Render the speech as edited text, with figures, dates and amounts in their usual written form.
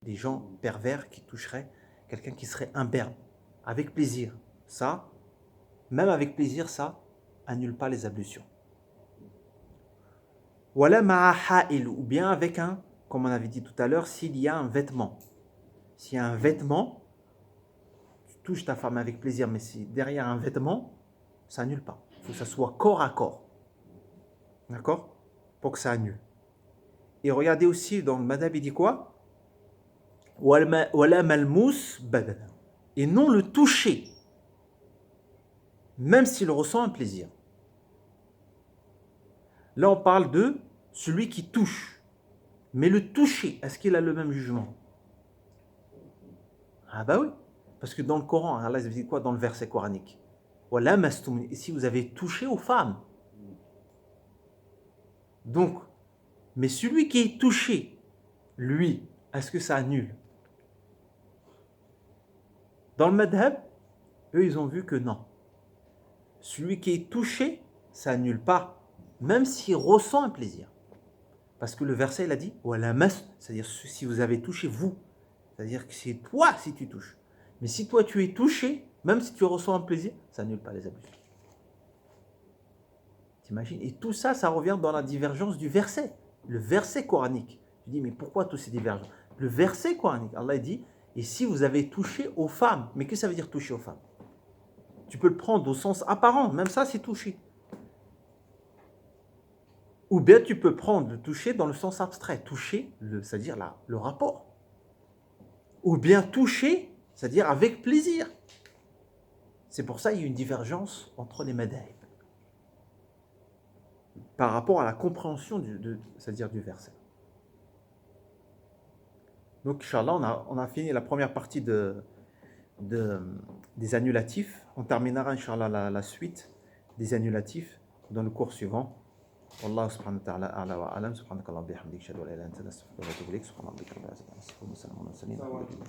des gens pervers qui toucheraient quelqu'un qui serait imberbe, avec plaisir. Ça, même avec plaisir, ça annule pas les ablutions. Wala ma'a ha'il, ou bien avec un, comme on avait dit tout à l'heure, s'il y a un vêtement. S'il y a un vêtement, tu touches ta femme avec plaisir, mais si derrière un vêtement, ça annule pas. Il faut que ça soit corps à corps. D'accord? Pour que ça annule. Et regardez aussi, dans le madhab, il dit quoi? Wala malmous badana. Et non le toucher, même s'il ressent un plaisir. Là, on parle de celui qui touche. Mais le toucher, est-ce qu'il a le même jugement? Ah bah oui. Parce que dans le Coran, Allah dit quoi dans le verset coranique? Wala mastum. Et si vous avez touché aux femmes. Donc, mais celui qui est touché, lui, est-ce que ça annule? Dans le madhab, eux, ils ont vu que non. Celui qui est touché, ça annule pas, même s'il ressent un plaisir. Parce que le verset, il a dit, Wala mas, c'est-à-dire si vous avez touché vous, c'est-à-dire que c'est toi si tu touches. Mais si toi tu es touché, même si tu ressens un plaisir, ça annule pas les ablutions. T'imagines? Et tout ça, ça revient dans la divergence du verset. Le verset coranique. Tu dis, mais pourquoi tous ces divergences? Le verset coranique, Allah dit, et si vous avez touché aux femmes, mais qu'est-ce que ça veut dire toucher aux femmes? Tu peux le prendre au sens apparent, même ça c'est toucher. Ou bien tu peux prendre le toucher dans le sens abstrait. Toucher, c'est-à-dire le rapport. Ou bien toucher, c'est-à-dire avec plaisir. C'est pour ça qu'il y a une divergence entre les madhab par rapport à la compréhension c'est-à-dire du verset. Donc, Inch'Allah, on a fini la première partie des annulatifs. On terminera, Inch'Allah, la suite des annulatifs dans le cours suivant. Wallahu subhanahu wa ta'ala a'la wa a'lam. Subhanakallah bihamdik, shadu la ilaha illa anta, astaghfiruka wa atubu ilayk. Subhanallahi wa bihamdihi, wa salamun ala al-mursalin.